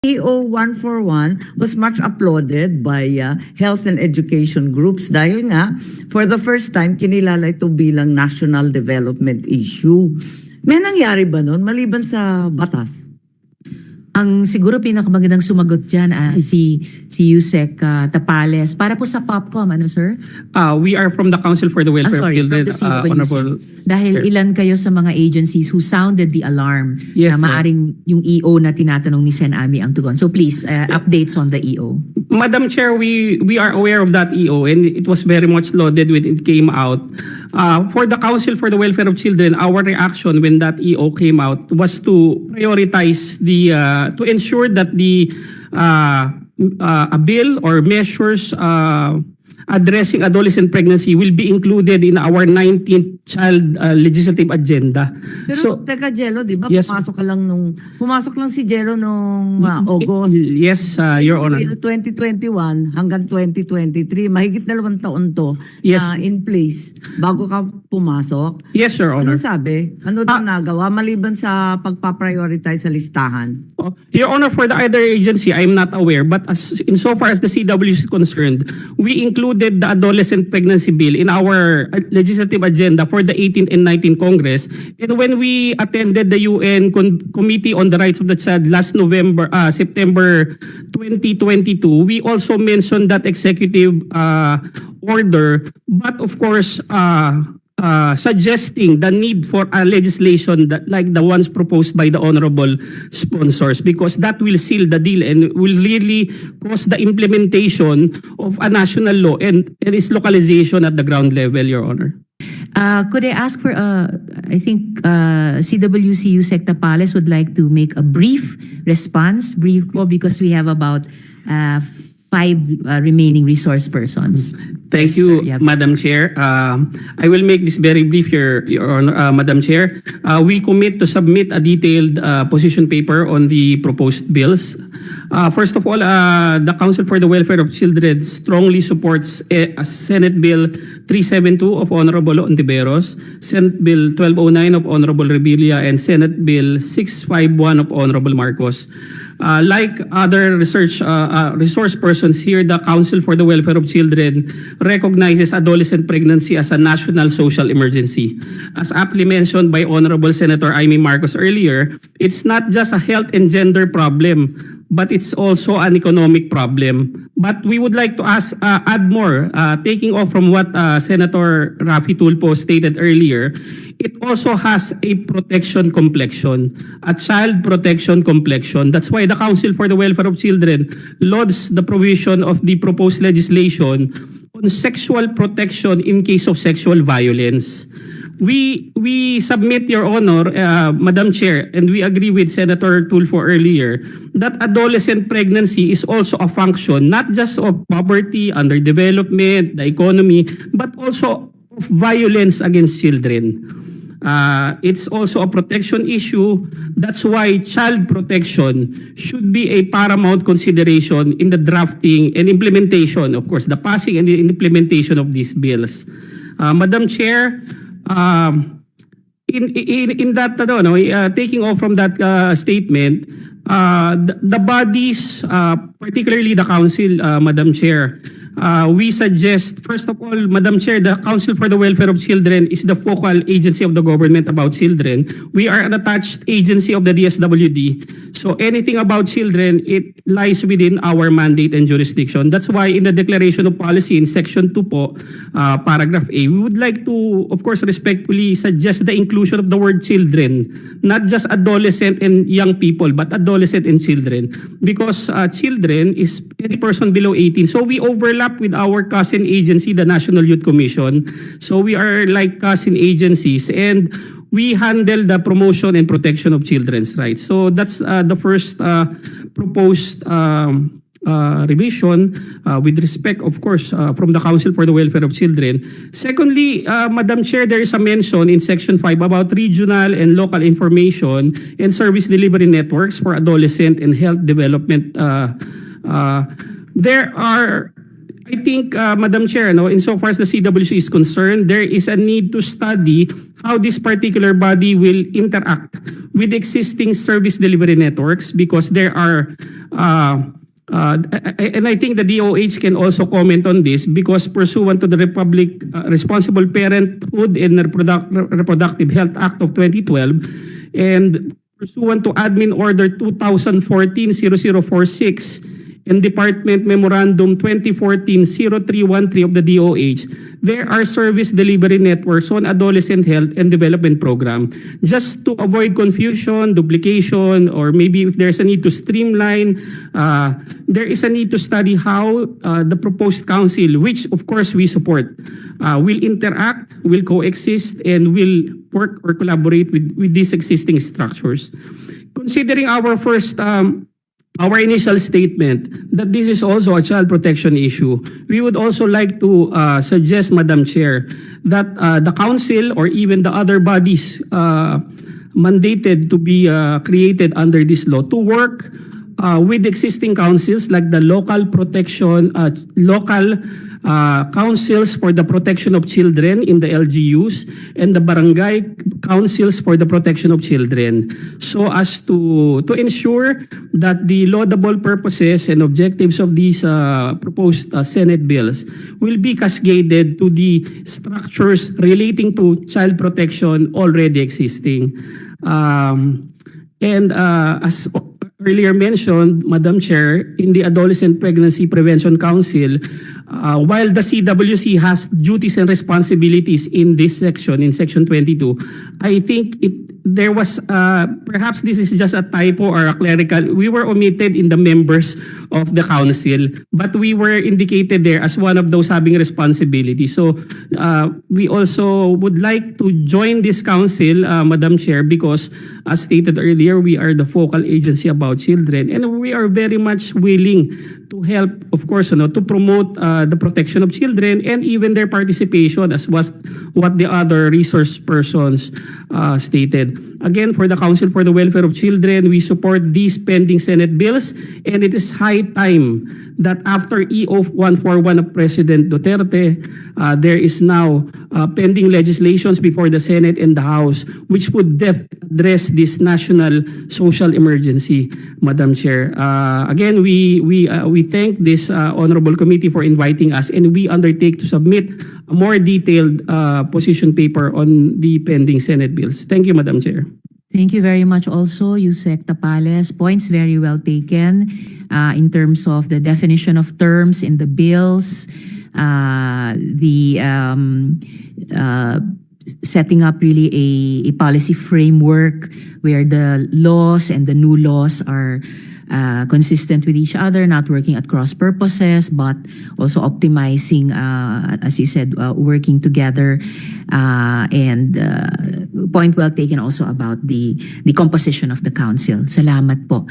EO 141 was much applauded by health and education groups dahil nga, for the first time, kinilala ito bilang national development issue. May nangyari ba nun maliban sa batas? Ang siguro pinakamagandang sumagot dyan si Yusek Tapales. Para po sa POPCOM, ano sir? We are from the Council for the Welfare of Children, from the CWC. Honorable. Dahil ilan kayo sa mga agencies who sounded the alarm Yes, na maaring yung EO na tinatanong ni Sen. Ami ang tugon. So please, updates on the EO. Madam Chair, we are aware of that EO and it was very much lauded when it came out. For the Council for the Welfare of Children, our reaction when that EO came out was to prioritize to ensure that a bill or measures addressing adolescent pregnancy will be included in our 19th child legislative agenda. Pero teka Jello, di ba Yes. pumasok lang si Jello nung August. Yes, Your Honor. 2021 hanggang 2023, mahigit 2 taon to Yes. in place bago ka pumasok. Yes, Your Ano Honor. sabi? Ano daw nagawa maliban sa pagpaprioritize sa listahan? Your Honor, for the other agency, I'm not aware. But insofar as the CWC is concerned, we included the adolescent pregnancy bill in our legislative agenda for the 18th and 19th Congress. And when we attended the UN Committee on the Rights of the Child last September 2022, we also mentioned that executive order. But of course, suggesting the need for a legislation that, like the ones proposed by the honorable sponsors, because that will seal the deal and will really cause the implementation of a national law and its localization at the ground level, Your Honor. Could I ask for, I think CWC Yusek Tapales would like to make a brief response, because we have about 5 remaining resource persons. Thank Yes, you, sir. Madam Chair. I will make this very brief, Your Honor, Madam Chair. We commit to submit a detailed position paper on the proposed bills. First of all, the Council for the Welfare of Children strongly supports Senate Bill 372 of Honorable Ontiveros, Senate Bill 1209 of Honorable Revilla, and Senate Bill 651 of Honorable Marcos. Like other resource persons here, the Council for the Welfare of Children recognizes adolescent pregnancy as a national social emergency. As aptly mentioned by Honorable Senator Amy Marcos earlier, it's not just a health and gender problem, but it's also an economic problem. But we would like to add more, taking off from what Senator Raffy Tulfo stated earlier. It also has a protection complexion, a child protection complexion. That's why the Council for the Welfare of Children lauds the provision of the proposed legislation on sexual protection in case of sexual violence. We submit, Your Honor, Madam Chair, and we agree with Senator Tulfo earlier, that adolescent pregnancy is also a function not just of poverty, underdevelopment, the economy, but also of violence against children. It's also a protection issue. That's why child protection should be a paramount consideration in the drafting and implementation, of course, the passing and the implementation of these bills. Madam Chair, in that, taking off from that statement, the bodies, particularly the Council, Madam Chair, we suggest, first of all, Madam Chair, the Council for the Welfare of Children is the focal agency of the government about children. We are an attached agency of the DSWD. So anything about children, it lies within our mandate and jurisdiction. That's why in the Declaration of Policy in Section 2 po, Paragraph A, we would like to, of course, respectfully suggest the inclusion of the word children, not just adolescent and young people, but adolescent and children. Because children is any person below 18. So we overlap with our cousin agency, the National Youth Commission. So we are like cousin agencies and we handle the promotion and protection of children's rights. So that's the first proposed revision with respect, of course, from the Council for the Welfare of Children. Secondly, Madam Chair, there is a mention in Section 5 about regional and local information and service delivery networks for adolescent and health development. There are I think, Madam Chair, no, insofar as the CWC is concerned, there is a need to study how this particular body will interact with existing service delivery networks, because there are, and I think the DOH can also comment on this, because pursuant to the Republic Responsible Parenthood and Reproductive Health Act of 2012 and pursuant to Admin Order 2014-0046 and Department Memorandum 2014-0313 of the DOH, there are service delivery networks on adolescent health and development program. Just to avoid confusion, duplication, or maybe if there's a need to streamline, there is a need to study how the proposed council, which of course we support, will interact, will coexist, and will work or collaborate with these existing structures. Considering our initial statement that this is also a child protection issue, we would also like to suggest, Madam Chair, that the council or even the other bodies mandated to be created under this law to work with existing councils like the local councils for the protection of children in the LGUs and the barangay councils for the protection of children, so as to ensure that the laudable purposes and objectives of these proposed Senate bills will be cascaded to the structures relating to child protection already existing. As earlier mentioned, Madam Chair, in the Adolescent Pregnancy Prevention Council, while the CWC has duties and responsibilities in this section, in Section 22, I think there was, perhaps this is just a typo or a clerical, we were omitted in the members of the council, but we were indicated there as one of those having responsibility. So we also would like to join this council, Madam Chair, because as stated earlier, we are the focal agency about children, and we are very much willing to help, of course, to promote the protection of children and even their participation, as was what the other resource persons stated. Again, for the Council for the Welfare of Children, we support these pending Senate bills, and it is high time that after EO 141 of President Duterte, there is now pending legislations before the Senate and the House which would address this national social emergency, Madam Chair. Again, we thank this honorable committee for inviting us, and we undertake to submit a more detailed position paper on the pending Senate bills. Thank you, Madam Chair. Thank you very much also, Yusek Tapales. Points very well taken in terms of the definition of terms in the bills, setting up really a policy framework where the laws and the new laws are consistent with each other, not working at cross purposes, but also optimizing, as you said, working together. And point well taken also about the composition of the council. Salamat po.